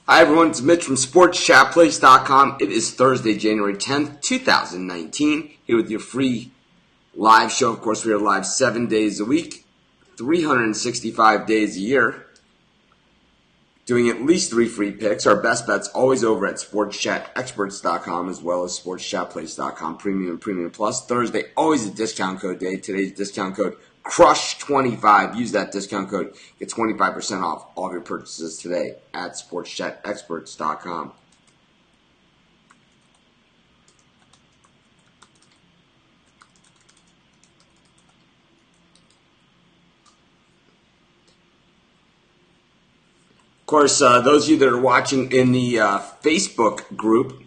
Hi everyone, it's Mitch from SportsChatPlace.com. It is Thursday, January 10th, 2019. Here with your free live show. Of course, we are live 7 days a week, 365 days a year, doing at least 3 free picks. Our best bet's always over at SportsChatExperts.com as well as SportsChatPlace.com, Premium and Premium Plus. Thursday, always a discount code day. Today's discount code, CRUSH25. Use that discount code. Get 25% off all of your purchases today at SportsChatExperts.com. Of course, those of you that are watching in the Facebook group,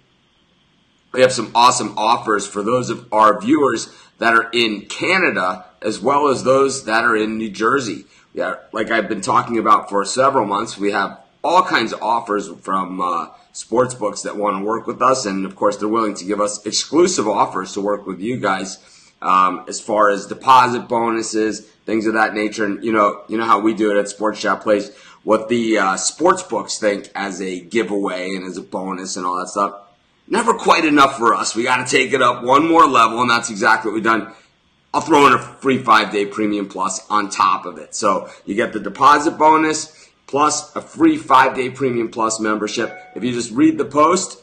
we have some awesome offers for those of our viewers that are in Canada as well as those that are in New Jersey. Yeah, like I've been talking about for several months, we have all kinds of offers from sports books that want to work with us, and of course they're willing to give us exclusive offers to work with you guys as far as deposit bonuses, things of that nature. And you know how we do it at Sports Chat Place. What the sports books think as a giveaway and as a bonus and all that stuff, never quite enough for us. We got to take it up one more level, and that's exactly what we've done. I'll throw in a free 5-day Premium Plus on top of it. So you get the deposit bonus plus a free 5-day Premium Plus membership. If you just read the post,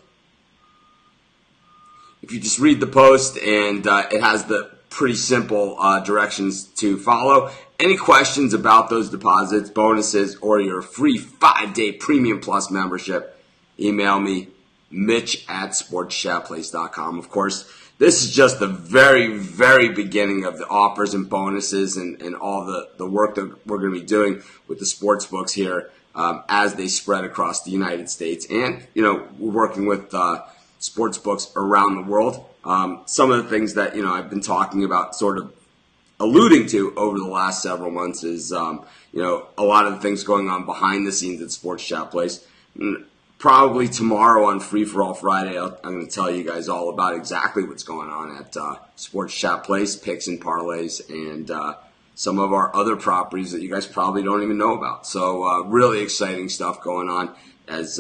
and it has the pretty simple directions to follow. Any questions about those deposits, bonuses, or your free 5-day Premium Plus membership, email me, Mitch at SportsChatPlace.com. Of course, this is just the very, very beginning of the offers and bonuses and all the work that we're going to be doing with the sports books here as they spread across the United States. And, we're working with sports books around the world. Some of the things that, I've been talking about, sort of alluding to over the last several months is, a lot of the things going on behind the scenes at Sports Chat Place. Probably tomorrow on Free For All Friday, I'm going to tell you guys all about exactly what's going on at Sports Chat Place, picks and parlays, and some of our other properties that you guys probably don't even know about. So really exciting stuff going on as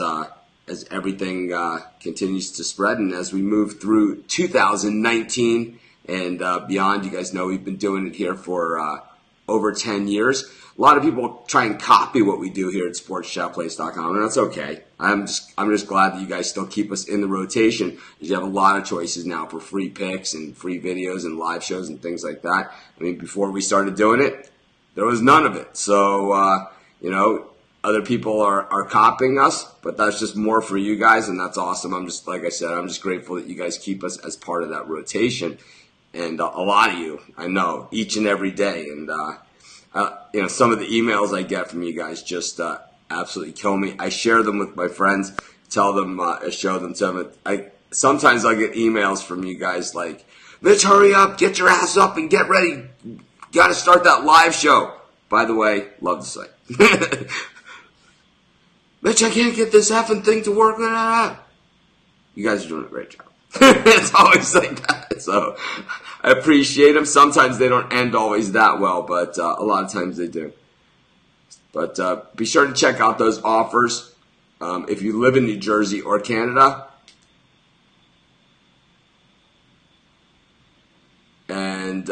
everything continues to spread, and as we move through 2019 and beyond. You guys know we've been doing it here for over 10 years. A lot of people try and copy what we do here at SportsChatPlace.com, and that's okay. I'm just glad that you guys still keep us in the rotation, because you have a lot of choices now for free picks and free videos and live shows and things like that. I mean, before we started doing it, there was none of it. So, other people are copying us, but that's just more for you guys, and that's awesome. Like I said, I'm just grateful that you guys keep us as part of that rotation. And a lot of you, I know, each and every day. And, some of the emails I get from you guys just absolutely kill me. I share them with my friends, tell them, show them to them. Sometimes I get emails from you guys like, Mitch, hurry up, get your ass up and get ready. Got to start that live show. By the way, love the site. Mitch, I can't get this effing thing to work. You guys are doing a great job. It's always like that. So I appreciate them. Sometimes they don't end always that well, but a lot of times they do. But be sure to check out those offers. If you live in New Jersey or Canada, and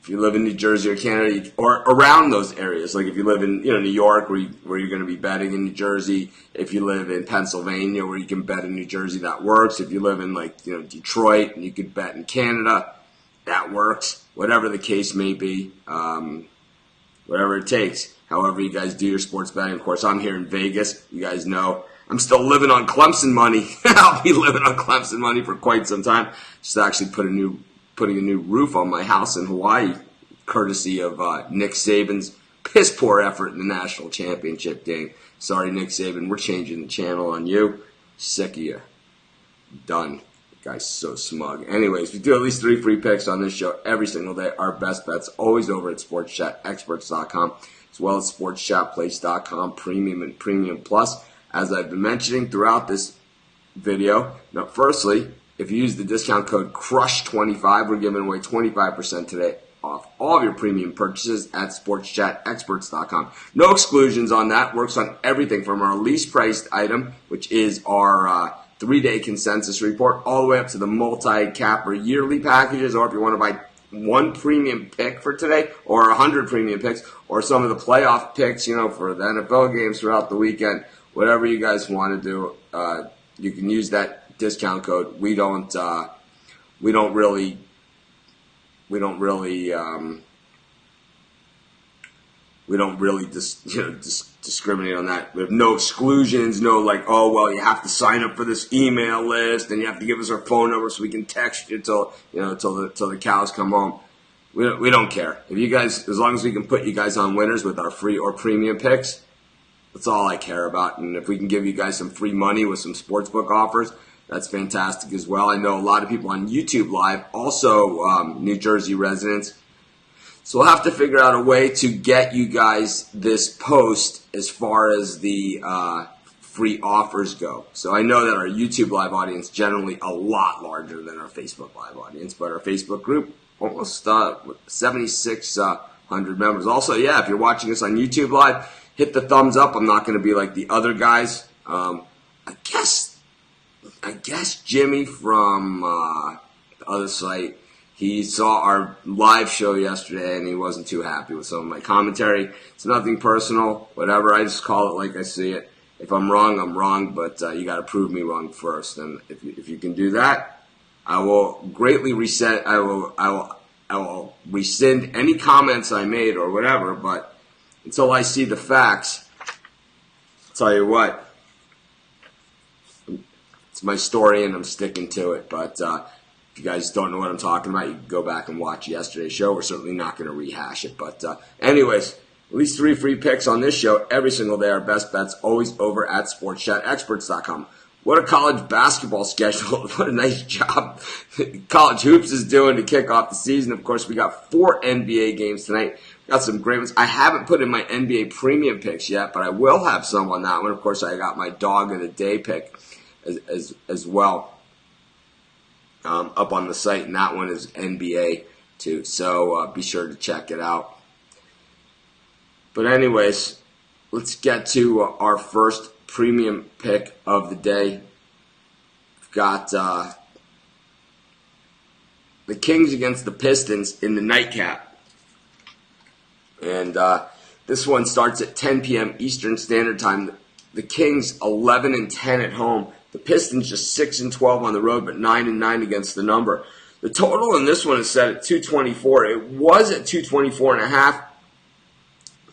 if you live in New Jersey or Canada or around those areas, like if you live in New York where you're going to be betting in New Jersey, if you live in Pennsylvania where you can bet in New Jersey, that works. If you live in Detroit and you could bet in Canada, that works. Whatever the case may be, whatever it takes. However you guys do your sports betting. Of course, I'm here in Vegas. You guys know I'm still living on Clemson money. I'll be living on Clemson money for quite some time. Just actually putting a new roof on my house in Hawaii, courtesy of Nick Saban's piss poor effort in the national championship game. Sorry, Nick Saban, we're changing the channel on you. Sick of you. Done. The guy's so smug. Anyways, we do at least 3 free picks on this show every single day. Our best bets always over at SportsChatExperts.com, as well as SportsChatPlace.com, Premium and Premium Plus. As I've been mentioning throughout this video, firstly, if you use the discount code CRUSH25, we're giving away 25% today off all of your premium purchases at sportschatexperts.com. No exclusions on that. Works on everything from our least priced item, which is our 3-day consensus report, all the way up to the multi-cap or yearly packages, or if you want to buy one premium pick for today, or 100 premium picks, or some of the playoff picks, for the NFL games throughout the weekend, whatever you guys want to do, you can use that discount code. We don't really discriminate on that. We have no exclusions, no you have to sign up for this email list and you have to give us our phone number so we can text you till the cows come home. We don't care. If you guys, as long as we can put you guys on winners with our free or premium picks, that's all I care about. And if we can give you guys some free money with some sportsbook offers, that's fantastic as well. I know a lot of people on YouTube Live, also New Jersey residents. So we'll have to figure out a way to get you guys this post as far as the free offers go. So I know that our YouTube Live audience generally a lot larger than our Facebook Live audience, but our Facebook group, almost 7,600 members. Also, if you're watching us on YouTube Live, hit the thumbs up. I'm not going to be like the other guys. I guess Jimmy from the other site, he saw our live show yesterday and he wasn't too happy with some of my commentary. It's nothing personal, whatever. I just call it like I see it. If I'm wrong, I'm wrong, but you got to prove me wrong first. And if you can do that, I will greatly reset. I will rescind any comments I made or whatever. But until I see the facts, I'll tell you what. It's my story and I'm sticking to it. But if you guys don't know what I'm talking about, you can go back and watch yesterday's show. We're certainly not going to rehash it. But anyways, at least 3 free picks on this show every single day. Our best bets always over at sportschatexperts.com. What a college basketball schedule. What a nice job College Hoops is doing to kick off the season. Of course, we got 4 NBA games tonight. Got some great ones. I haven't put in my NBA premium picks yet, but I will have some on that one. Of course, I got my dog of the day pick as well up on the site, and that one is NBA too. So be sure to check it out. But anyways, let's get to our first premium pick of the day. We've got the Kings against the Pistons in the nightcap. And this one starts at 10 p.m. Eastern Standard Time. The Kings 11-10 at home. The Pistons just 6-12 on the road, but 9-9 against the number. The total in this one is set at 224. It was at 224.5.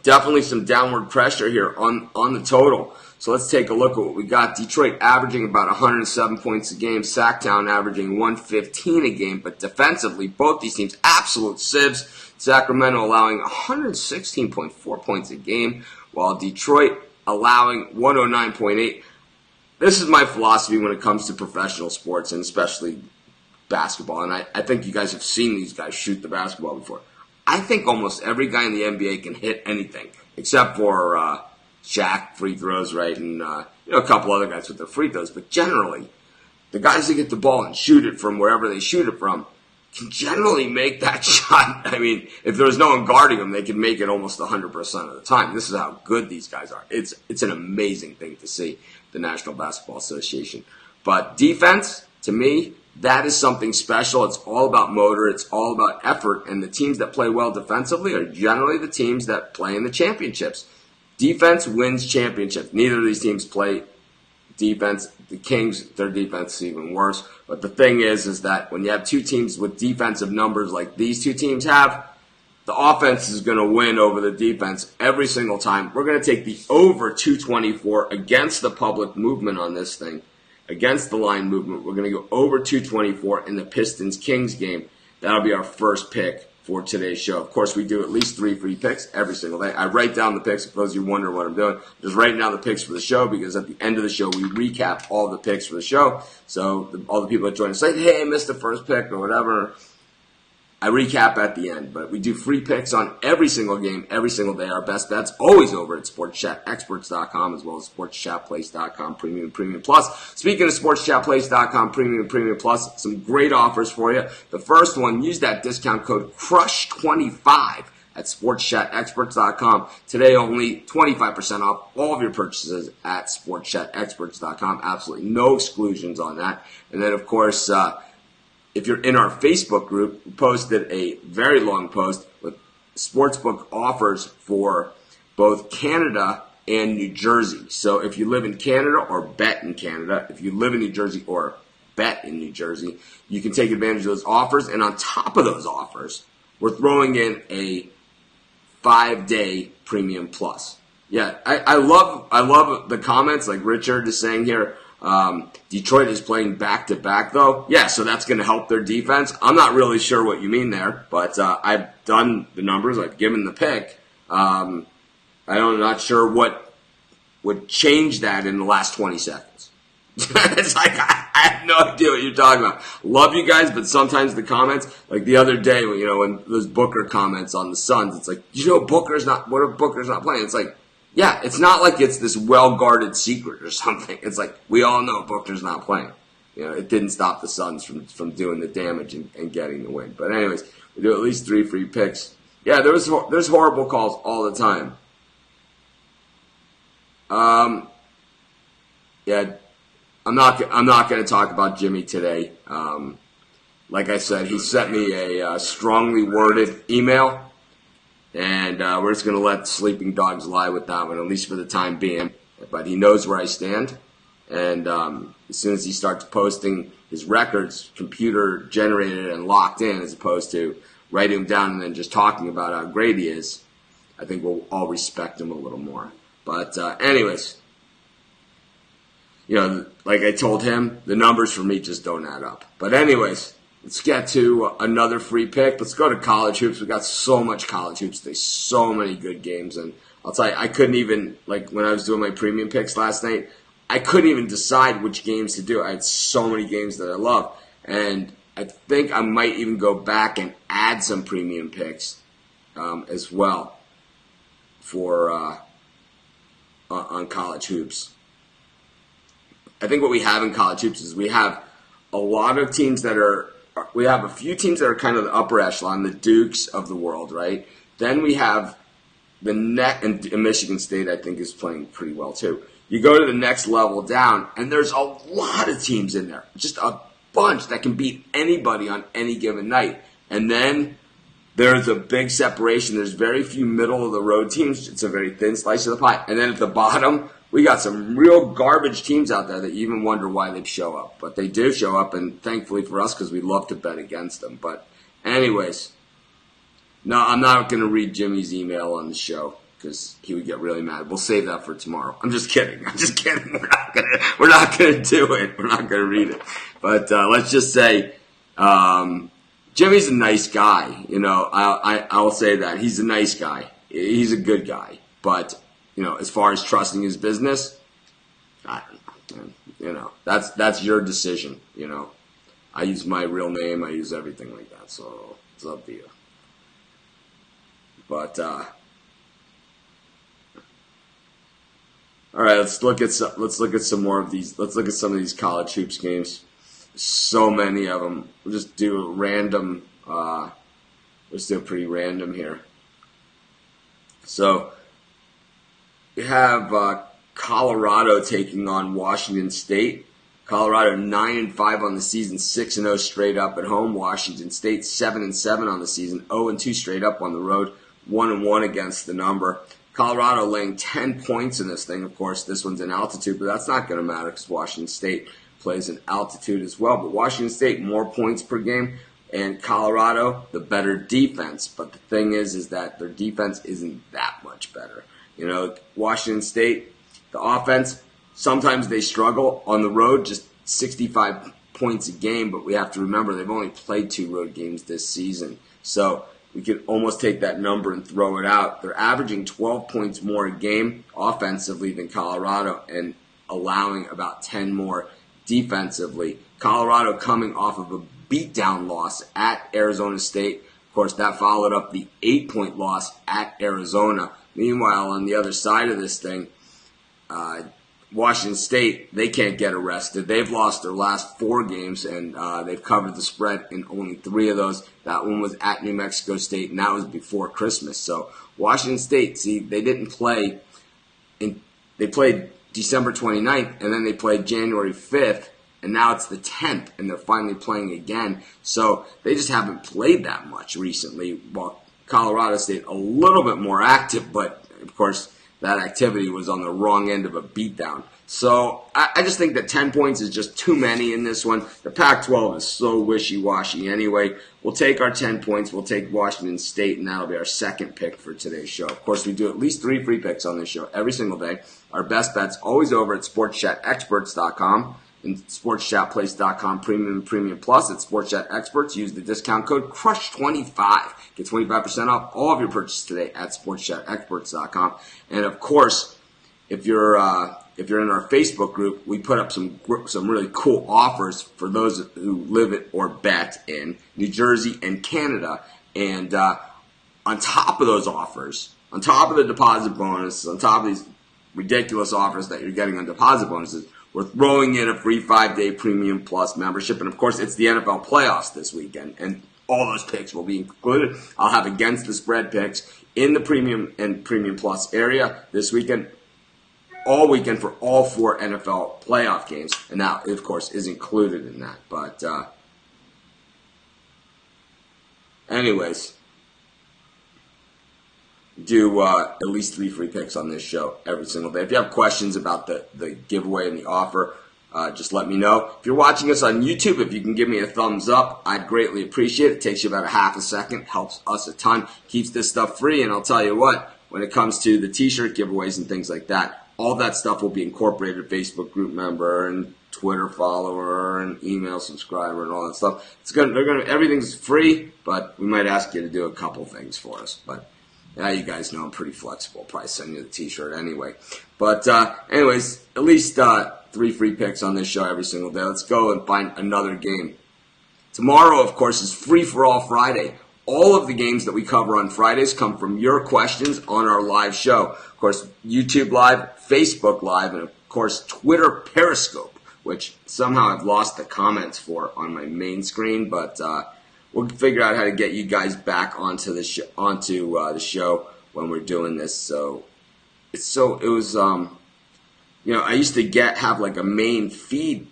Definitely some downward pressure here on the total. So let's take a look at what we got. Detroit averaging about 107 points a game. Sacktown averaging 115 a game. But defensively, both these teams, absolute sieves. Sacramento allowing 116.4 points a game, while Detroit allowing 109.8. This is my philosophy when it comes to professional sports, and especially basketball. And I think you guys have seen these guys shoot the basketball before. I think almost every guy in the NBA can hit anything, except for Shaq, free throws, right? And a couple other guys with their free throws. But generally, the guys that get the ball and shoot it from wherever they shoot it from can generally make that shot. I mean, if there's no one guarding them, they can make it almost 100% of the time. This is how good these guys are. It's an amazing thing to see, the National Basketball Association. But defense, to me, that is something special. It's all about motor. It's all about effort. And the teams that play well defensively are generally the teams that play in the championships. Defense wins championships. Neither of these teams play defense. The Kings, their defense is even worse. But the thing is that when you have two teams with defensive numbers like these two teams have, the offense is going to win over the defense every single time. We're going to take the over 224 against the public movement on this thing. Against the line movement, we're going to go over 224 in the Pistons-Kings game. That'll be our first pick for today's show. Of course, we do at least 3 free picks every single day. I write down the picks. For those of you wondering what I'm doing, just writing down the picks for the show, because at the end of the show, we recap all the picks for the show. So all the people that join us say, hey, I missed the first pick or whatever. I recap at the end, but we do free picks on every single game, every single day. Our best bets always over at sportschatexperts.com as well as sportschatplace.com Premium Plus. Speaking of sportschatplace.com Premium Plus, some great offers for you. The first one, use that discount code CRUSH25 at sportschatexperts.com. Today only 25% off all of your purchases at sportschatexperts.com. Absolutely no exclusions on that. And then of course, if you're in our Facebook group, we posted a very long post with sportsbook offers for both Canada and New Jersey. So if you live in Canada or bet in Canada, if you live in New Jersey or bet in New Jersey, you can take advantage of those offers. And on top of those offers, we're throwing in a 5-day Premium Plus. Yeah, I love the comments like Richard is saying here. Detroit is playing back-to-back, though. Yeah, so that's going to help their defense. I'm not really sure what you mean there, but I've done the numbers. I've given the pick. I'm not sure what would change that in the last 20 seconds. It's like, I have no idea what you're talking about. Love you guys, but sometimes the comments, like the other day, when those Booker comments on the Suns, it's like, Booker's not playing? It's like, yeah, it's not like it's this well-guarded secret or something. It's like, we all know Booker's not playing. It didn't stop the Suns from doing the damage and getting the win. But anyways, we do at least 3 free picks. Yeah, there's horrible calls all the time. Yeah, I'm not going to talk about Jimmy today. Like I said, he sent me a strongly worded email. And we're just going to let sleeping dogs lie with that one, at least for the time being. But he knows where I stand. And as soon as he starts posting his records, computer generated and locked in, as opposed to writing them down and then just talking about how great he is, I think we'll all respect him a little more. But anyways, like I told him, the numbers for me just don't add up. But anyways, let's get to another free pick. Let's go to college hoops. We got so much college hoops today, so many good games. And I'll tell you, I couldn't even, like when I was doing my premium picks last night, I couldn't even decide which games to do. I had so many games that I love. And I think I might even go back and add some premium picks as well for on college hoops. I think what we have in college hoops is we have a lot of teams we have a few teams that are kind of the upper echelon, the Dukes of the world, right? Then we have and Michigan State, I think, is playing pretty well too. You go to the next level down, and there's a lot of teams in there, just a bunch that can beat anybody on any given night. And then there's a big separation. There's very few middle-of-the-road teams. It's a very thin slice of the pie. And then at the bottom, we got some real garbage teams out there that you even wonder why they show up. But they do show up, and thankfully for us, because we love to bet against them. But anyways, no, I'm not going to read Jimmy's email on the show because he would get really mad. We'll save that for tomorrow. I'm just kidding. We're not gonna do it. We're not gonna read it. But let's just say Jimmy's a nice guy. I will say that he's a nice guy. He's a good guy. But as far as trusting his business, I don't know. That's your decision. I use my real name. I use everything like that. So it's up to you. But all right, let's look at some more of these. Let's look at some of these college hoops games. So many of them. We'll just do a random. Let's do a pretty random here. So we have Colorado taking on Washington State. Colorado 9-5 on the season, 6-0 straight up at home. Washington State 7-7 on the season, 0-2 straight up on the road, 1-1 against the number. Colorado laying 10 points in this thing. Of course, this one's in altitude, but that's not going to matter because Washington State plays in altitude as well. But Washington State, more points per game, and Colorado, the better defense. But the thing is that their defense isn't that much better. Washington State, the offense, sometimes they struggle on the road, just 65 points a game, but we have to remember they've only played 2 road games this season. So we could almost take that number and throw it out. They're averaging 12 points more a game offensively than Colorado and allowing about 10 more defensively. Colorado coming off of a beatdown loss at Arizona State Of course, that followed up the 8-point loss at Arizona. Meanwhile, on the other side of this thing, Washington State, they can't get arrested. They've lost their last 4 games, and they've covered the spread in only 3 of those. That one was at New Mexico State, and that was before Christmas. So Washington State, see, they didn't play. They played December 29th, and then they played January 5th, and now it's the 10th, and they're finally playing again. So they just haven't played that much recently, while Colorado State a little bit more active, but, of course, that activity was on the wrong end of a beatdown. So I just think that 10 points is just too many in this one. The Pac-12 is so wishy-washy anyway. We'll take our 10 points. We'll take Washington State, and that'll be our second pick for today's show. Of course, we do at least 3 free picks on this show every single day. Our best bet's always over at sportschatexperts.com and sportschatplace.com premium plus at sportschat experts. Use the discount code CRUSH25. Get 25% off all of your purchases today at sportschatexperts.com. And of course, if you're in our Facebook group, we put up some really cool offers for those who live it or bet in New Jersey and Canada. And on top of those offers, on top of the deposit bonus, on top of these ridiculous offers that you're getting on deposit bonuses, we're throwing in a free 5-day Premium Plus membership. And, of course, it's the NFL playoffs this weekend, and all those picks will be included. I'll have against the spread picks in the Premium and Premium Plus area this weekend, all weekend for all 4 NFL playoff games. And that, of course, is included in that. But anyways, do at least 3 free picks on this show every single day. If you have questions about the giveaway and the offer, just let me know. If you're watching us on YouTube, if you can give me a thumbs up, I'd greatly appreciate it. It takes you about a half a second, helps us a ton, keeps this stuff free. And I'll tell you what, when it comes to the t-shirt giveaways and things like that, all that stuff will be incorporated, Facebook group member and Twitter follower and email subscriber and all that stuff. Everything's free, but we might ask you to do a couple things for us. But yeah, you guys know I'm pretty flexible. Probably send you the t-shirt anyway. But anyways, at least 3 free picks on this show every single day. Let's go and find another game. Tomorrow, of course, is Free for All Friday. All of the games that we cover on Fridays come from your questions on our live show. Of course, YouTube Live, Facebook Live, and of course, Twitter Periscope, which somehow I've lost the comments for on my main screen, but we'll figure out how to get you guys back onto the show when we're doing this. So it was I used to have like a main feed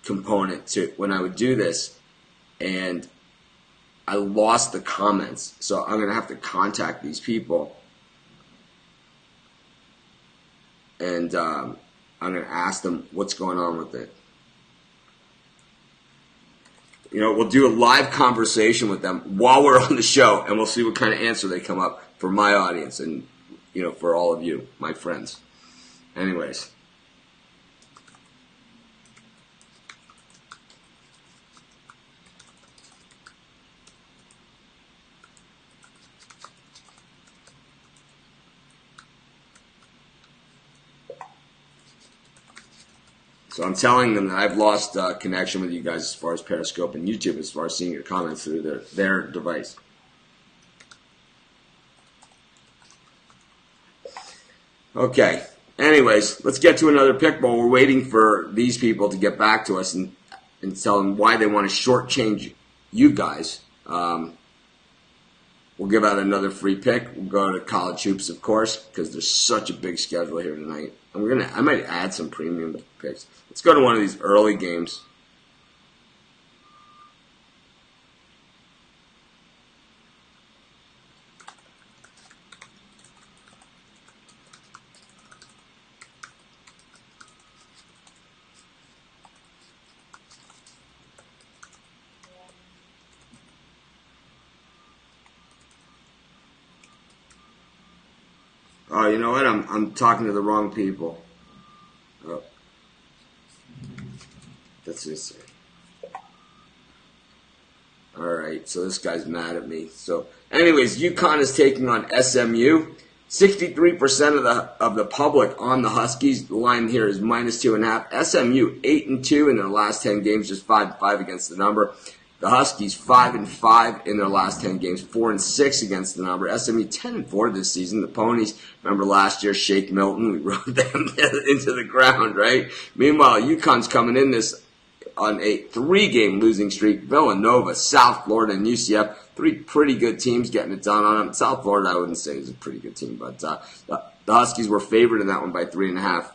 component to when I would do this, and I lost the comments. So I'm gonna have to contact these people, and I'm gonna ask them what's going on with it. We'll do a live conversation with them while we're on the show, and we'll see what kind of answer they come up for my audience and, for all of you, my friends. Anyways. So I'm telling them that I've lost connection with you guys as far as Periscope and YouTube, as far as seeing your comments through their device. Okay. Anyways, let's get to another pick while we're waiting for these people to get back to us and tell them why they want to shortchange you guys. We'll give out another free pick. We'll go to college hoops, of course, because there's such a big schedule here tonight. And I might add some premium picks. Let's go to one of these early games. Oh, you know what? I'm talking to the wrong people. Oh. That's just Alright, so this guy's mad at me. So, anyways, UConn is taking on SMU. 63% of the public on the Huskies. The line here is -2.5. SMU 8-2 in their last 10 games, just 5-5 against the number. The Huskies 5-5 in their last 10 games, 4-6 against the number. SMU 10-4 this season. The Ponies, remember last year, Shake Milton, we rode them into the ground, right? Meanwhile, UConn's coming in this on a 3-game losing streak. Villanova, South Florida, and UCF, 3 pretty good teams getting it done on them. South Florida, I wouldn't say is a pretty good team, but the Huskies were favored in that one by 3.5.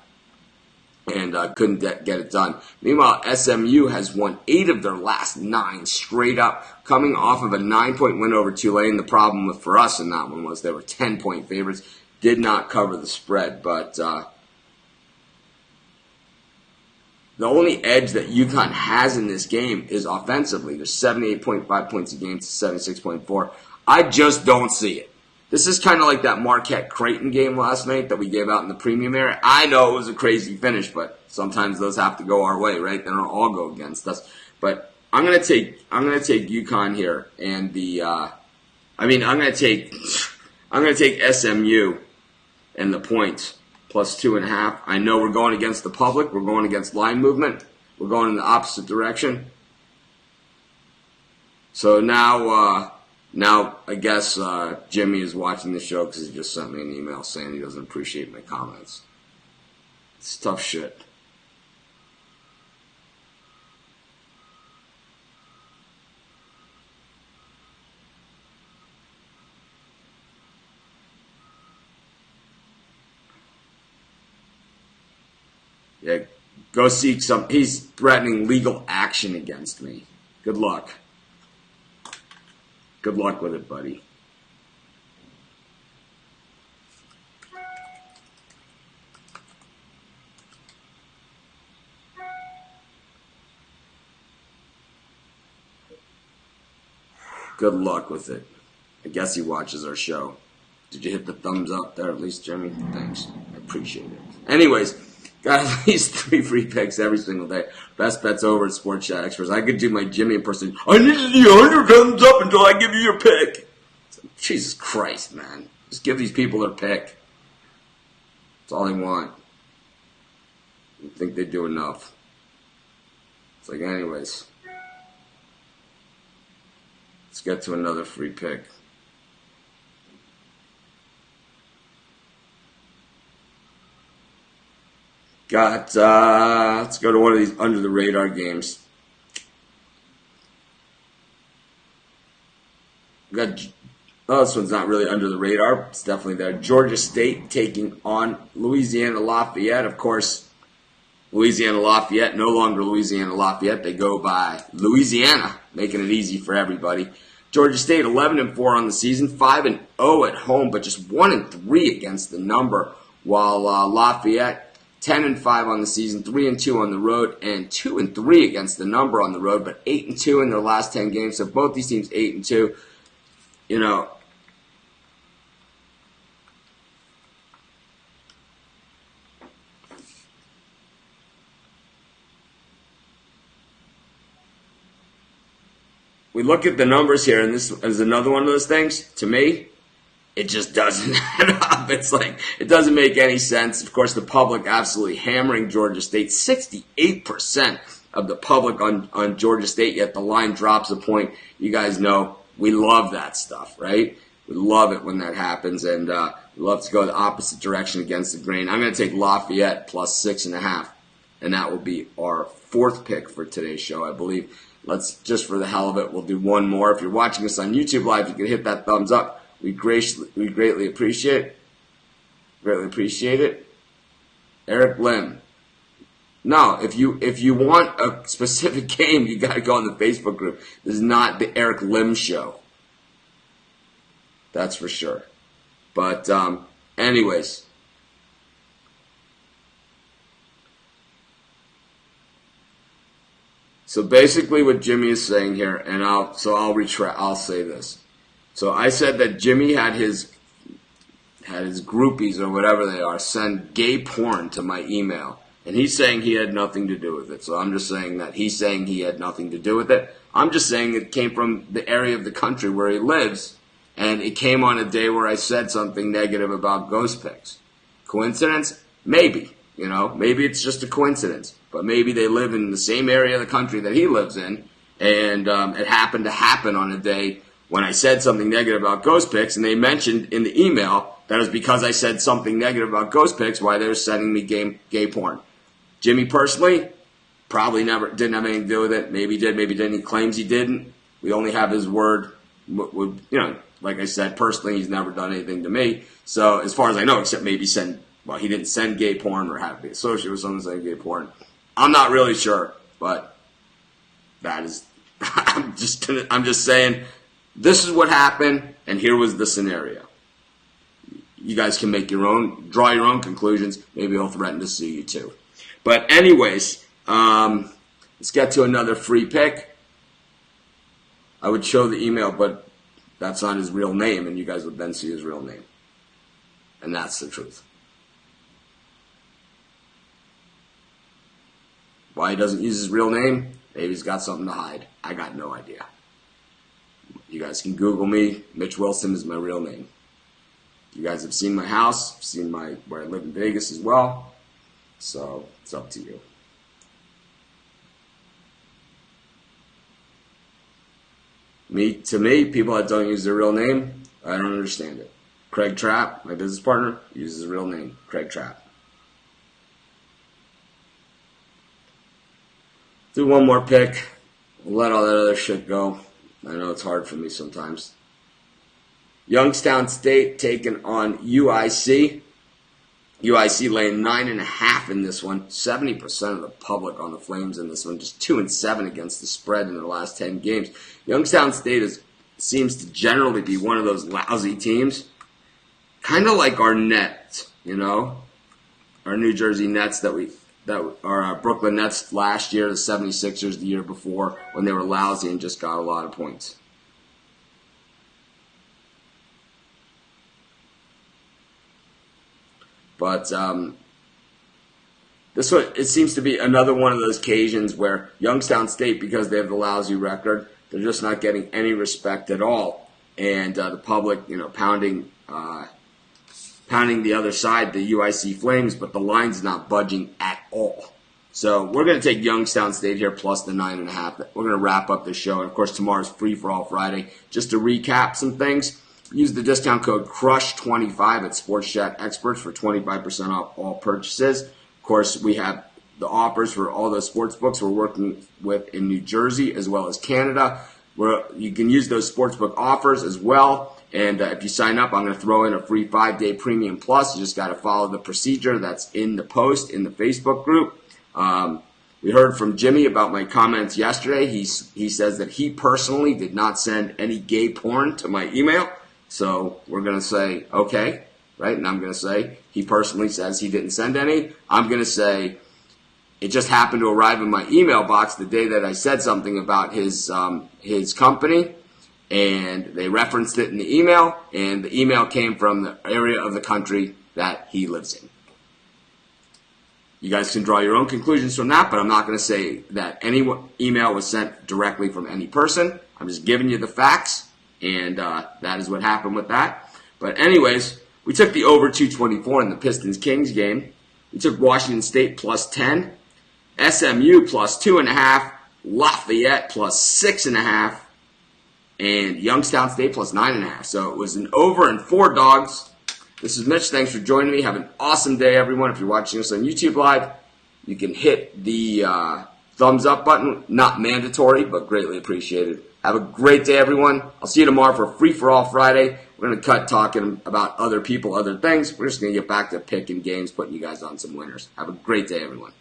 And couldn't get it done. Meanwhile, SMU has won 8 of their last 9 straight up, coming off of a 9-point win over Tulane. The problem for us in that one was they were 10-point favorites, did not cover the spread. But the only edge that UConn has in this game is offensively. They're 78.5 points a game to 76.4. I just don't see it. This is kind of like that Marquette-Creighton game last night that we gave out in the premium area. I know it was a crazy finish, but sometimes those have to go our way, right? They don't all go against us. But I'm gonna take UConn here, and I'm gonna take SMU and the points plus 2.5. I know we're going against the public. We're going against line movement. We're going in the opposite direction. So now I guess Jimmy is watching the show because he just sent me an email saying he doesn't appreciate my comments. It's tough shit. Yeah, go seek some. He's threatening legal action against me. Good luck. Good luck with it, buddy. Good luck with it. I guess he watches our show. Did you hit the thumbs up there at least, Jeremy? Thanks. I appreciate it. Anyways, got at least 3 free picks every single day. Best bets over at Sports Chat Experts. I could do my Jimmy impersonation. I need the 100 thumbs up until I give you your pick. Jesus Christ, man. Just give these people their pick. That's all they want. I think they do enough. It's like, anyways. Let's get to another free pick. Let's go to one of these under the radar games. This one's not really under the radar. It's definitely there. Georgia State taking on Louisiana Lafayette. Of course, Louisiana Lafayette, no longer Louisiana Lafayette. They go by Louisiana, making it easy for everybody. Georgia State 11-4 on the season, 5-0 at home, but just 1-3 against the number. While Lafayette 10-5 on the season, 3-2 on the road, and 2-3 against the number on the road, but 8-2 in their last 10 games. So both these teams 8-2. You know, we look at the numbers here, and this is another one of those things. To me, it just doesn't add up. It's like, it doesn't make any sense. Of course, the public absolutely hammering Georgia State. 68% of the public on Georgia State, yet the line drops a point. You guys know we love that stuff, right? We love it when that happens, and we love to go the opposite direction against the grain. I'm going to take Lafayette plus 6.5, and that will be our 4th pick for today's show, I believe. Let's, just for the hell of it, we'll do one more. If you're watching us on YouTube Live, you can hit that thumbs up. We greatly appreciate it. Greatly appreciate it. Eric Lim. No, if you want a specific game, you got to go on the Facebook group. This is not the Eric Lim show. That's for sure. But anyways, so basically what Jimmy is saying here, and I'll say this. So I said that Jimmy had his groupies or whatever they are send gay porn to my email. And he's saying he had nothing to do with it. So I'm just saying that he's saying he had nothing to do with it. I'm just saying it came from the area of the country where he lives. And it came on a day where I said something negative about ghost pics. Coincidence? Maybe. You know, maybe it's just a coincidence. But maybe they live in the same area of the country that he lives in. And it happened to happen on a day when I said something negative about Ghost Picks, and they mentioned in the email that it was because I said something negative about Ghost Picks why they were sending me gay porn. Jimmy personally probably never didn't have anything to do with it. Maybe he did, maybe didn't. He claims he didn't. We only have his word. Like I said, personally, he's never done anything to me. So as far as I know, except maybe he didn't send gay porn or have to be associated with someone saying gay porn. I'm not really sure, but that is, I'm just saying, this is what happened, and here was the scenario. You guys can draw your own conclusions. Maybe he'll threaten to sue you too. But anyways, let's get to another free pick. I would show the email, but that's not his real name, and you guys would then see his real name. And that's the truth. Why he doesn't use his real name? Maybe he's got something to hide. I got no idea. You guys can Google me. Mitch Wilson is my real name. You guys have seen my house, seen where I live in Vegas as well. So it's up to you. To me, people that don't use their real name, I don't understand it. Craig Trapp, my business partner, uses his real name, Craig Trapp. Do one more pick. We'll let all that other shit go. I know it's hard for me sometimes. Youngstown State taking on UIC. UIC laying 9.5 in this one. 70% of the public on the Flames in this one. Just 2-7 against the spread in their last 10 games. Youngstown State seems to generally be one of those lousy teams. Kind of like our Nets, our New Jersey Nets that our Brooklyn Nets last year, the 76ers the year before, when they were lousy and just got a lot of points. But this one, it seems to be another one of those occasions where Youngstown State, because they have the lousy record, they're just not getting any respect at all. And the public, pounding the other side, the UIC Flames, but the line's not budging at all. So we're going to take Youngstown State here plus the 9.5. We're going to wrap up the show. And, of course, tomorrow's Free For All Friday. Just to recap some things, use the discount code CRUSH25 at Sports Chat Experts for 25% off all purchases. Of course, we have the offers for all the sports books we're working with in New Jersey as well as Canada, where you can use those sportsbook offers as well. And if you sign up, I'm going to throw in a free 5-day premium plus. You just got to follow the procedure that's in the post in the Facebook group. We heard from Jimmy about my comments yesterday. He says that he personally did not send any gay porn to my email. So we're going to say, okay, right? And I'm going to say he personally says he didn't send any. I'm going to say it just happened to arrive in my email box the day that I said something about his company. And they referenced it in the email, and the email came from the area of the country that he lives in. You guys can draw your own conclusions from that, but I'm not going to say that any email was sent directly from any person. I'm just giving you the facts, and that is what happened with that. But anyways, we took the over 224 in the Pistons-Kings game. We took Washington State plus 10, SMU plus 2.5, Lafayette plus 6.5, and Youngstown State plus 9.5. So it was an over and 4 dogs. This is Mitch. Thanks for joining me. Have an awesome day, everyone. If you're watching us on YouTube Live, you can hit the thumbs up button. Not mandatory, but greatly appreciated. Have a great day, everyone. I'll see you tomorrow for Free For All Friday. We're going to cut talking about other people, other things. We're just going to get back to picking games, putting you guys on some winners. Have a great day, everyone.